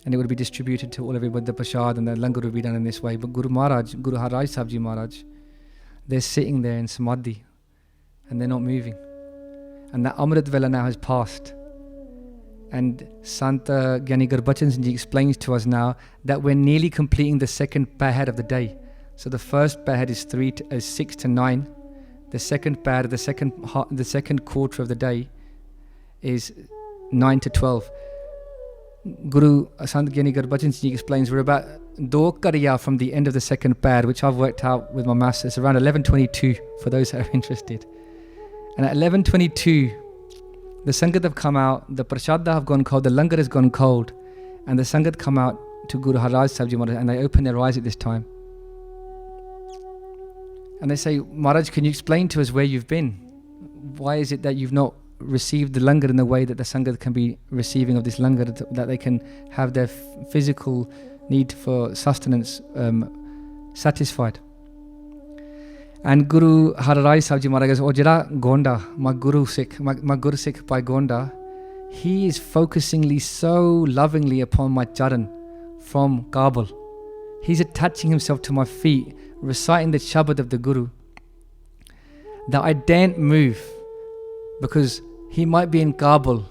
And it would be distributed to all everybody, the Prashad, and the Langar would be done in this way. But Guru Maharaj, Guru Har Rai Sahib Ji Maharaj, they're sitting there in Samadhi, and they're not moving. And that Amrit Vela now has passed. And Sant Giani Gurbachan Singh Ji explains to us now that we're nearly completing the second pair of the day. So the first pair is 6 to 9. The second pair, the second quarter of the day is 9 to 12. Guru Sant Giani Gurbachan Singh Ji explains we're about 2 kariya from the end of the second pair, which I've worked out with my maths. It's around 11:22 for those that are interested. And at 11:22, the Sangat have come out, the Prashadha have gone cold, the Langar has gone cold, and the Sangat come out to Guru Har Rai Sahib Ji Maharaj, and they open their eyes at this time. And they say, Maharaj, can you explain to us where you've been? Why is it that you've not receive the langar in the way that the Sangat can be receiving of this langar, that they can have their physical need for sustenance satisfied. And Guru Hararai Sahib Ji Maharaj goes, "Oh, jada Gonda, my Guru Sikh by Gonda, he is focusingly so lovingly upon my charan from Kabul. He's attaching himself to my feet, reciting the Shabad of the Guru, that I daren't move, because he might be in Kabul,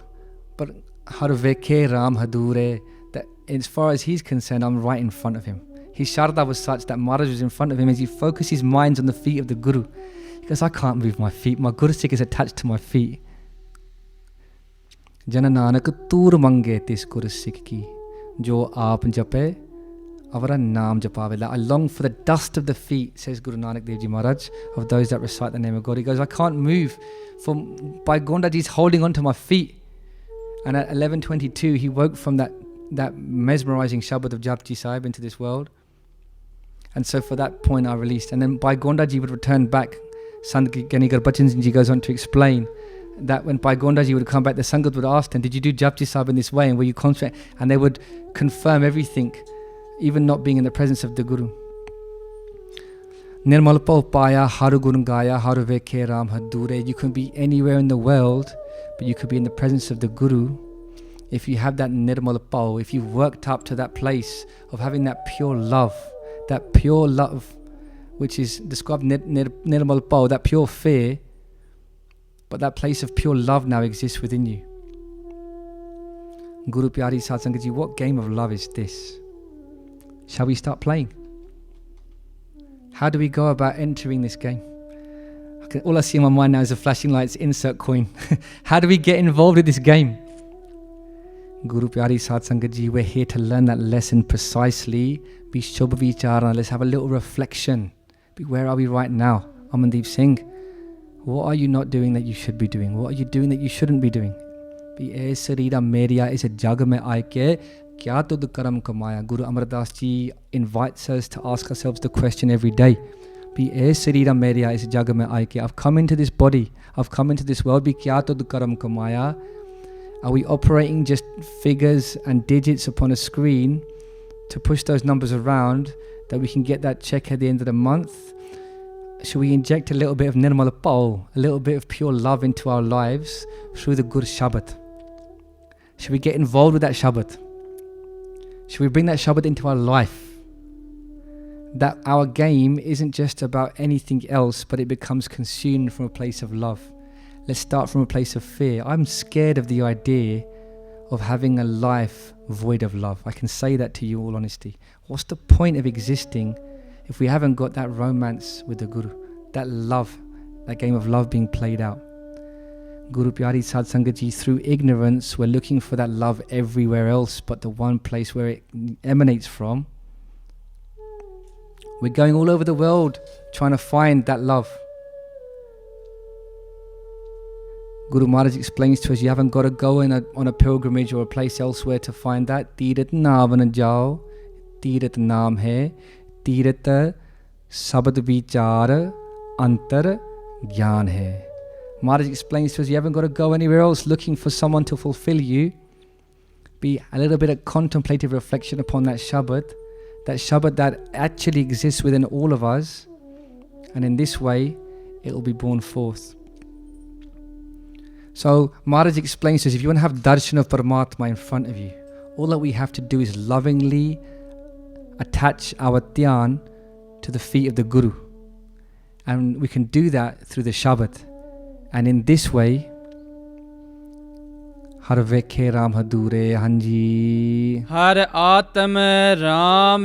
but Harveke Ram Hadure, that as far as he's concerned, I'm right in front of him." His Sharda was such that Maharaj was in front of him as he focused his mind on the feet of the Guru. He goes, "I can't move my feet. My Guru Sikh is attached to my feet." Jana Nanak tur mange tis Guru Sikh ki, jo aap jape, avara naam japave. I long for the dust of the feet, says Guru Nanak Dev Ji Maharaj, of those that recite the name of God. He goes, "I can't move. By Gondaji's holding onto my feet." And at 11:22, he woke from that mesmerizing Shabad of Japji Sahib into this world. And so for that point I released. And then Bhai Gondaji would return back. Sant Giani Gurbachan Ji goes on to explain that when Bhai Gondaji would come back, the Sangat would ask them, "Did you do Japji Sahib in this way? And were you concentrating?" And they would confirm everything, even not being in the presence of the Guru. Nirmal Pau Paya Haru Gun Gaya Haru Veke Ram Hadure. You can be anywhere in the world, but you could be in the presence of the Guru if you have that Nirmal Pau, if you've worked up to that place of having that pure love, which is described Nirmal Pau, that pure fear, but that place of pure love now exists within you. Guru Pyari Sad Sangat Ji, what game of love is this? Shall we start playing? How do we go about entering this game? All I see in my mind now is a flashing lights, insert coin. How do we get involved with this game? Guru Pyari Sad Sangat Ji, we're here to learn that lesson precisely. Be Shubh Veecharna. Let's have a little reflection. Where are we right now? Amandeep Singh, what are you not doing that you should be doing? What are you doing that you shouldn't be doing? Be sarira meriya is jag mein aake kya tud karam kamaya. Guru Ram Daas Ji invites us to ask ourselves the question every day. Be sarira meriya is jag mein aake. I've come into this body. I've come into this world. Be kya tud karam kamaya. Are we operating just figures and digits upon a screen to push those numbers around that we can get that check at the end of the month? Should we inject a little bit of Nirmal Pau, a little bit of pure love into our lives through the Gur Shabad? Should we get involved with that Shabad? Should we bring that Shabad into our life? That our game isn't just about anything else, but it becomes consumed from a place of love. Let's start from a place of fear. I'm scared of the idea of having a life void of love. I can say that to you all honesty. What's the point of existing if we haven't got that romance with the Guru? That love, that game of love being played out. Guru Pyari Sad Sangat Ji, through ignorance, we're looking for that love everywhere else, but the one place where it emanates from. We're going all over the world trying to find that love. Guru Maharaj explains to us, you haven't got to go on a pilgrimage or a place elsewhere to find that. Tirat naam na jao, tirat naam hai, tirat sabad vichar antar gyan hai. Maharaj explains to us, you haven't got to go anywhere else looking for someone to fulfill you. Be a little bit of contemplative reflection upon that Shabad that actually exists within all of us, and in this way it will be born forth. So Maharaj explains to us, if you want to have darshan of Paramatma in front of you, all that we have to do is lovingly attach our dhyan to the feet of the Guru. And we can do that through the Shabad. And in this way, Har Vekhe Ram Hadure Hanji. Har Atam Ram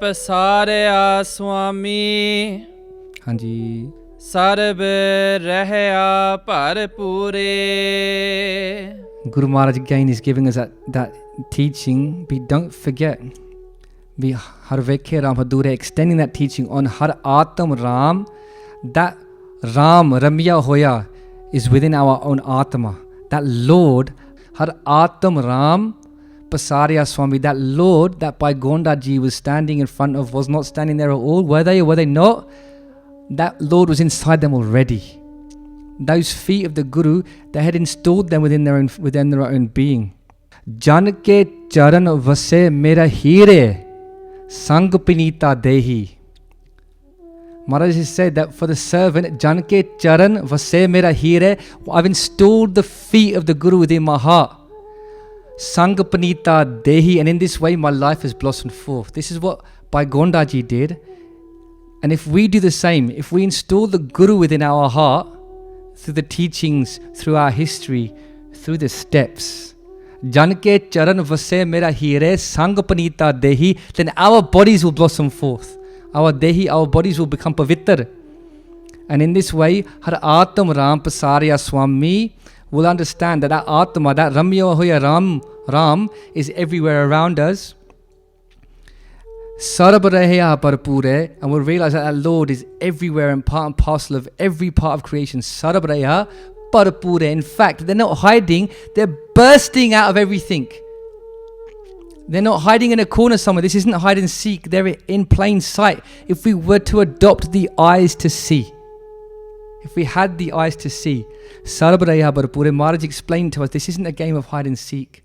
Pasarya Swami. Hanji. Sarb Rahya Parpure. Guru Maharaj again is giving us that teaching. Don't forget. Be Har Vekhe Ram Hadure, extending that teaching on Har Atam Ram. That Ram, Ramya Hoya, is within our own Atma. That Lord, Har Atam Ram Pasarya Swami, that Lord that Bhai Gonda Ji was standing in front of was not standing there at all. Were they or were they not? That Lord was inside them already. those feet of the Guru, they had installed them within their own being. Jan ke charan vase mera hire, sang pinita dehi. Maharaj has said that for the servant, Jan ke charan vase mera hire, I've installed the feet of the Guru within my heart. Sang panita dehi, and in this way my life has blossomed forth. This is what Bhai Gonda Ji did. And if we do the same, if we install the Guru within our heart, through the teachings, through our history, through the steps, Janke charan vase mera hire sang panita dehi, then our bodies will blossom forth. Our dehi, our bodies will become pavitra. And in this way, har atam ram pasarya swami will understand that that atma, that ramya hoya Ram is everywhere around us. Sarab raheya parpure, and we'll realize that our Lord is everywhere and part and parcel of every part of creation. Sarab raheya parpure. In fact, they're not hiding, they're bursting out of everything. They're not hiding in a corner somewhere. This isn't hide and seek, they're in plain sight. If we were to adopt the eyes to see, if we had the eyes to see, Sarab raheya parpure, Maharaj explained to us, this isn't a game of hide and seek.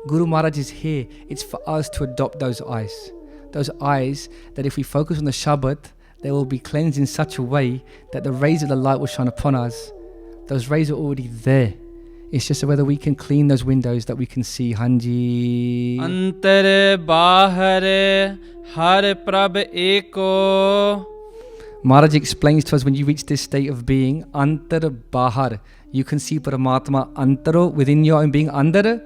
Guru Maharaj is here. It's for us to adopt those eyes. Those eyes that if we focus on the Shabad, they will be cleansed in such a way that the rays of the light will shine upon us. Those rays are already there. It's just whether we can clean those windows that we can see. Hanji. Antar bahar har prabh eko. Maharaj explains to us, when you reach this state of being, Antar bahar, you can see Paramatma antaro within your own being. Andar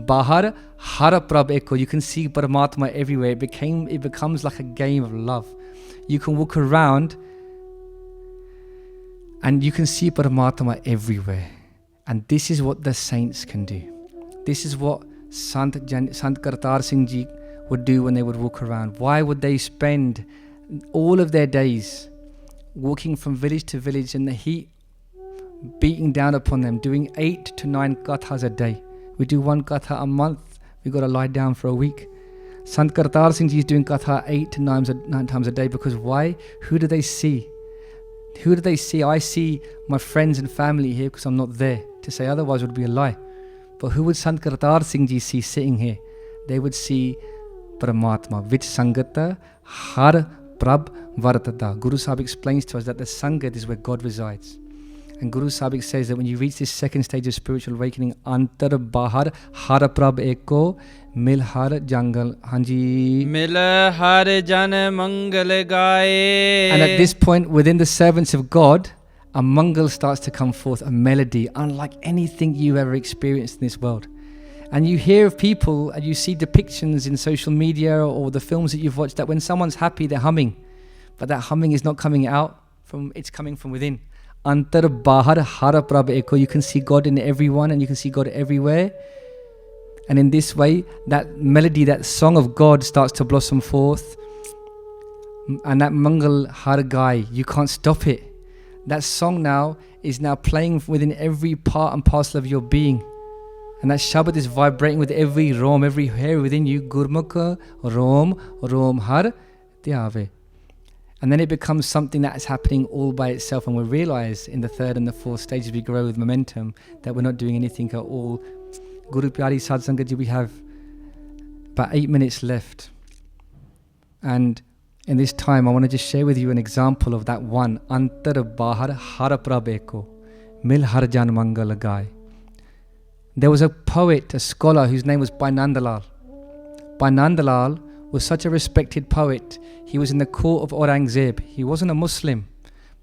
bahar har prabh eko, you can see Paramatma everywhere. It becomes like a game of love. You can walk around and you can see Paramatma everywhere. And this is what the saints can do. This is what Sant Kartar Singh Ji would do when they would walk around. Why would they spend all of their days walking from village to village in the heat, beating down upon them, doing 8 to 9 kathas a day? We do 1 katha a month. We've got to lie down for a week. Sant Kartar Singh Ji is doing katha 8 to 9 times a day. Because why? Who do they see? Who do they see? I see my friends and family here because I'm not there. To say otherwise would be a lie. But who would Sant Kartar Singh Ji see sitting here? They would see Paramatma. Vich Sangata Har Prabh Vartada. Guru Sahib explains to us that the Sangat is where God resides. And Guru Sahib says that when you reach this second stage of spiritual awakening, Antar Bahar Har Prabh Eko Mil Har Jangal Hanji. Mil Har Jan Mangal Gaye. And at this point, within the servants of God, a mangal starts to come forth, a melody unlike anything you ever experienced in this world. And you hear of people and you see depictions in social media or the films that you've watched that when someone's happy, they're humming. But that humming is not coming out it's coming from within. Antar Bahar Har Prabh Eko. You can see God in everyone and you can see God everywhere. And in this way, that melody, that song of God starts to blossom forth. And that Mangal Har Gai, you can't stop it. That song now is now playing within every part and parcel of your being. And that Shabad is vibrating with every rom, every hair within you. Gurmukha Rom Har Tyave. And then it becomes something that is happening all by itself. And we realize in the third and the fourth stages we grow with momentum that we're not doing anything at all. Guru Pyari Sadh Sangat Ji, we have about 8 minutes left. And in this time, I want to just share with you an example of that one. Antar Bahar Har Prabh Eko Mil Har Jan Mangal Gai. There was a poet, a scholar whose name was Bhai Nandalal. Bhai Nandalal was such a respected poet. He was in the court of Aurangzeb. He wasn't a Muslim,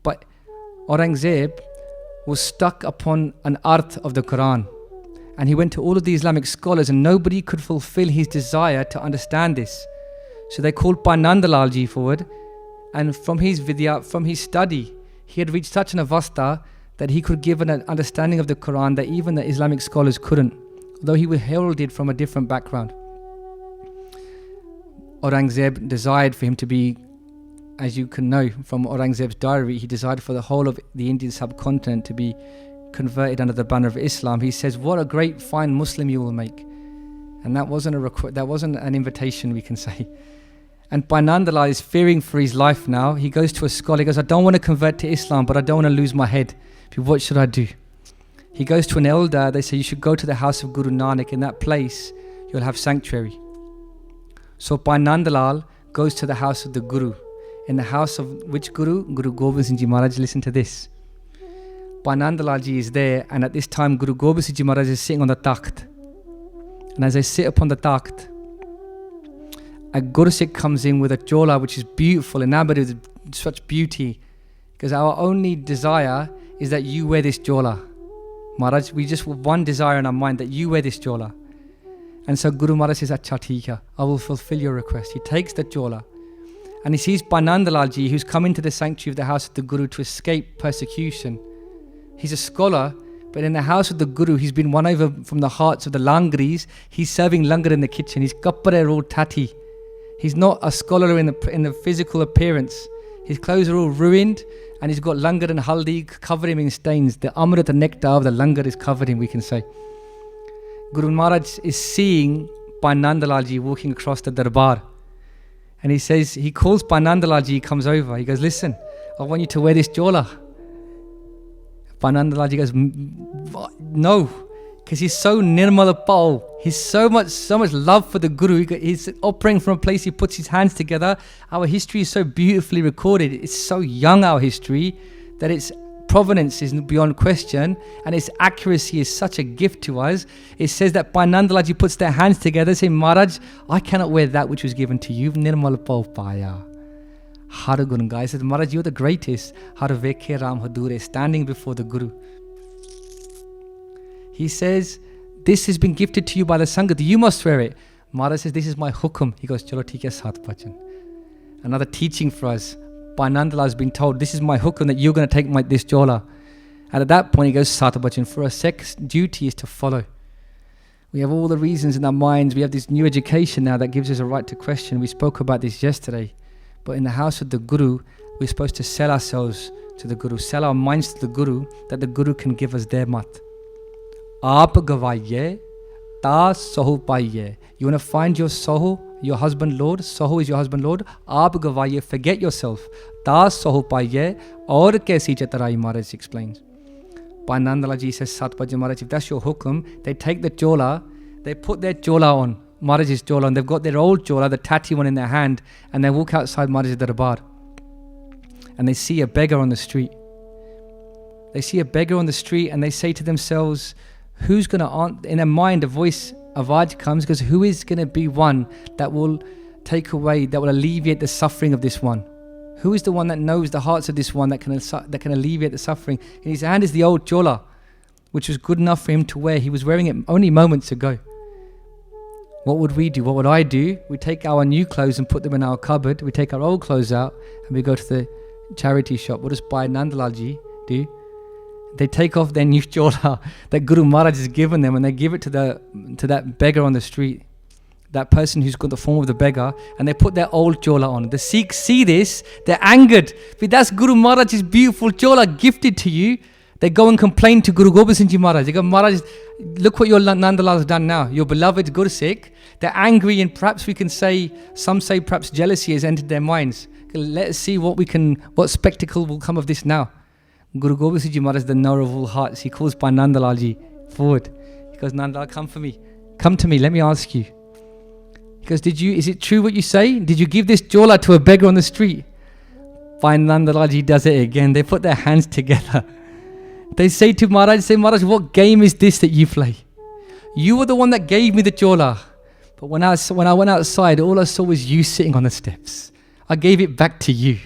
but Aurangzeb was stuck upon an Arth of the Quran. And he went to all of the Islamic scholars and nobody could fulfill his desire to understand this. So they called Bhai Nandalal Ji forward, and from his vidya, from his study, he had reached such an avastha that he could give an understanding of the Quran that even the Islamic scholars couldn't, although he was heralded from a different background. Aurangzeb desired for him to be, as you can know from Aurangzeb's diary, he desired for the whole of the Indian subcontinent to be converted under the banner of Islam. He says, what a great fine Muslim you will make. And that wasn't an invitation, we can say. And Nandalal is fearing for his life now. He goes to a scholar. He goes, I don't want to convert to Islam, but I don't want to lose my head. What should I do? He goes to an elder. They say, you should go to the house of Guru Nanak. In that place, you'll have sanctuary. So Nandalal goes to the house of the Guru. In the house of which Guru? Guru Gobind Singh Ji Maharaj. Listen to this. Nandalal Ji is there, and at this time, Guru Gobind Singh Ji Maharaj is sitting on the takht. And as they sit upon the takht, a Guru Sikh comes in with a chola which is beautiful, enamored with such beauty. Because our only desire is that you wear this chola. Maharaj, we just have one desire in our mind, that you wear this chola. And so Guru Maharaj says, Acha theek hai, I will fulfill your request. He takes the chola. And he sees Nandalal Ji, who's come into the sanctuary of the house of the Guru to escape persecution. He's a scholar, but in the house of the Guru, he's been won over from the hearts of the Langris. He's serving langar in the kitchen. His kappare are all tatty. He's not a scholar in the physical appearance. His clothes are all ruined, and he's got langar and haldi covered him in stains. The amrit, the nectar of the langar is covered him, we can say. Guru Maharaj is seeing Nandalal Ji walking across the darbar. And he says, he calls Nandalal Ji, he comes over. He goes, listen, I want you to wear this chola. Nandalal Ji goes, no, because he's so nirmala pao. He's so much love for the Guru. He's operating from a place, he puts his hands together. Our history is so beautifully recorded. It's so young, our history, that its provenance is beyond question, and its accuracy is such a gift to us. It says that Nandalal Ji puts their hands together, saying, Maharaj, I cannot wear that which was given to you. Nirmala pao paya. Haru Gun Gai says, Maharaj, you're the greatest. Haru Veke Randhawe, standing before the Guru. He says, this has been gifted to you by the Sangat. You must wear it. Maharaj says, this is my hukum. He goes, Chalo theek hai, Sat Bhajan. Another teaching for us. Nandalal has been told, this is my hukum, that you're going to take this chola. And at that point, he goes, Sat Bhajan. For a Sikh's duty is to follow. We have all the reasons in our minds. We have this new education now that gives us a right to question. We spoke about this yesterday. But in the house of the Guru, we're supposed to sell ourselves to the Guru, sell our minds to the Guru, that the Guru can give us their mat. Aap gavaiye, ta sahu paiye. You want to find your sahu, your husband Lord? Sahu is your husband Lord. Aap gavaiye, forget yourself. Ta sahu paiye, aur kaisi chatarai, Maharaj explains. Nandalal Ji says, Sat Bhajan Maharaj, if that's your hukum, they take the chola, they put their chola on. Maharaj's chola, and they've got their old chola, the tatty one in their hand, and they walk outside Maharaj's darbar, and they see a beggar on the street. They see a beggar on the street, and they say to themselves, who's going to, in their mind, a voice, a Vaj comes, because who is going to be one that will take away, that will alleviate the suffering of this one? Who is the one that knows the hearts of this one that can alleviate the suffering? In his hand is the old chola, which was good enough for him to wear. He was wearing it only moments ago. What would we do? What would I do? We take our new clothes and put them in our cupboard. We take our old clothes out and we go to the charity shop. What does Nandalal Ji do? They take off their new chola that Guru Maharaj has given them, and they give it to that beggar on the street, that person who's got the form of the beggar, and they put their old chola on. The Sikhs see this, they're angered. But that's Guru Maharaj's beautiful chola gifted to you. They go and complain to Guru Gobind Singh Ji Maharaj. They go, Maharaj, look what your Nandalal has done now. Your beloved Guru Sikh. They're angry, and perhaps we can say, some say perhaps jealousy has entered their minds. Let's see what spectacle will come of this now. Guru Gobind Singh Ji Maharaj, the knower of all hearts, he calls Nandalal Ji forward. He goes, Nandalal, come for me. Come to me, let me ask you. He goes, is it true what you say? Did you give this chola to a beggar on the street? Nandalal Ji does it again. They put their hands together. They say to Maharaj, Maharaj, what game is this that you play? You were the one that gave me the chola. But when I went outside, all I saw was you sitting on the steps. I gave it back to you.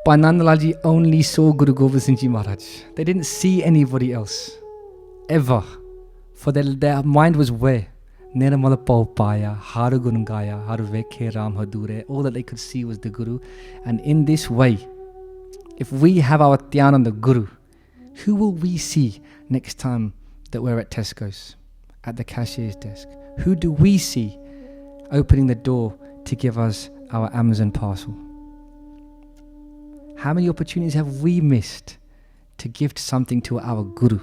Nandalal Ji only saw Guru Gobind Singh Ji Maharaj. They didn't see anybody else. Ever. For their mind was where? Nirmala pao paya, haru gun gaya, haru veke Randhawe. All that they could see was the Guru. And in this way, if we have our dhyan on the Guru, who will we see next time that we're at Tesco's, at the cashier's desk? Who do we see opening the door to give us our Amazon parcel? How many opportunities have we missed to gift something to our Guru?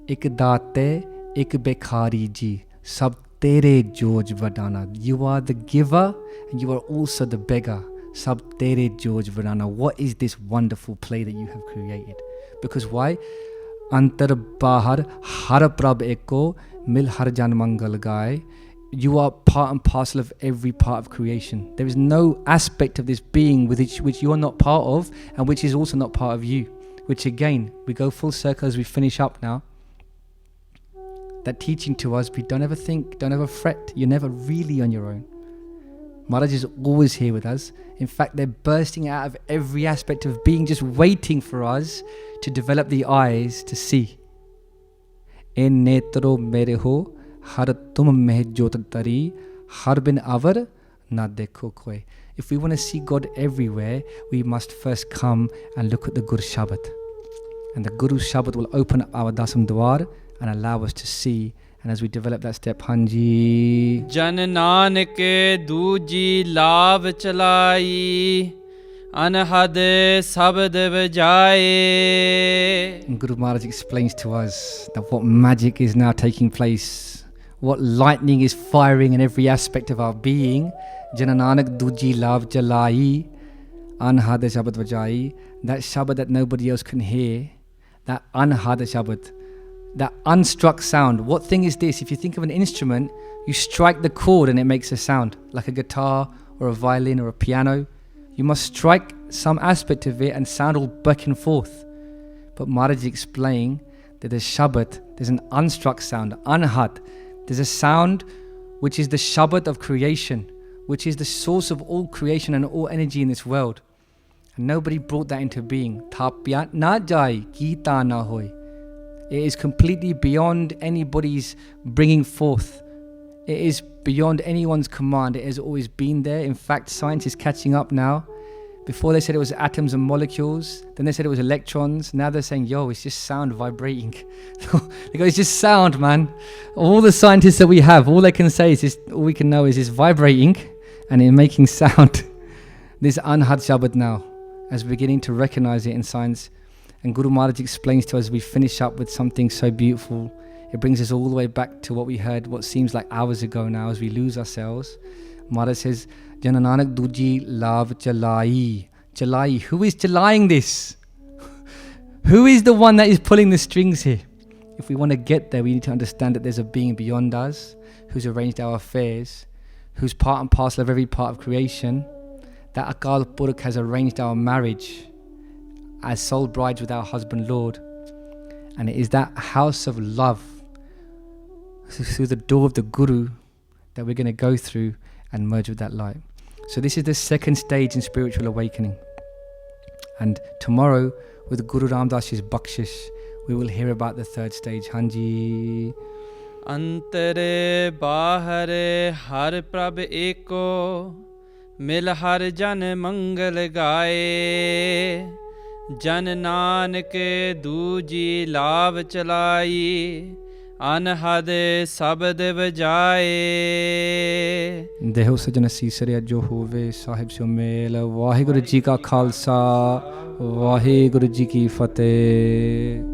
Ik daate, ik bekhari ji, sab tere George Vadana. You are the giver and you are also the beggar. Sab tere George Vadana. What is this wonderful play that you have created? Because why? Antar bahar har prab eko mil har jan mangal gaye. You are part and parcel of every part of creation. There is no aspect of this being which you are not part of and which is also not part of you. Which again, we go full circle as we finish up now. That teaching to us, don't ever think, don't ever fret. You're never really on your own. Maharaj is always here with us. In fact, they're bursting out of every aspect of being, just waiting for us to develop the eyes to see. In netro mere ho, har tum meh jot tari, har bin avar na dekho koi. If we want to see God everywhere, we must first come and look at the Guru Shabad. And the Guru Shabad will open up our Dasam Dwar and allow us to see. And as we develop that step, Hanji. Jan Nanak Duji Laav Chalai, Anhad Sabad Vajaye. And Guru Maharaj explains to us that what magic is now taking place, what lightning is firing in every aspect of our being. Jan Nanak Duji Laav Jalai, Anhad Sabad Vajaye. That Shabad that nobody else can hear, that Anhad Shabad, that unstruck sound. What thing is this? If you think of an instrument, you strike the chord and it makes a sound, like a guitar or a violin or a piano. You must strike some aspect of it and sound all back and forth. But Maharaj is explaining that there's Shabad, there's an unstruck sound, Anhad. There's a sound which is the Shabad of creation, which is the source of all creation and all energy in this world. And nobody brought that into being. Thapya na jai, kita na hoy. It is completely beyond anybody's bringing forth. It is beyond anyone's command. It has always been there. In fact, science is catching up now. Before they said it was atoms and molecules, then they said it was electrons. Now they're saying, yo, it's just sound vibrating. They go, it's just sound, man. All the scientists that we have, all they can say is just, all we can know is it's vibrating and it's making sound. This Anhad Shabad now, as we're beginning to recognize it in science. And Guru Maharaj explains to us, we finish up with something so beautiful. It brings us all the way back to what we heard, what seems like hours ago now, as we lose ourselves. Maharaj says, Jan Nanak Duji Laav Chalai. Chalai. Who is chalaying this? Who is the one that is pulling the strings here? If we want to get there, we need to understand that there's a being beyond us, who's arranged our affairs, who's part and parcel of every part of creation. That Akal Purakh has arranged our marriage as soul brides with our husband Lord. And it is that house of love through the door of the Guru that we're going to go through and merge with that light. So this is the second stage in spiritual awakening. And tomorrow, with Guru Ram Daas Ji's Bakshish, we will hear about the third stage. Hanji. Antare bahare har prab eko, mil har jan mangal gaye. Jan Nanak Duji Laav Chalai, Anhad Sabad Vajaye. Deho Sajan Sisariya Jo Hove Sahib Se Mela. Vaheguru Ji Ka Khalsa, Vaheguru Ji Ki Fateh.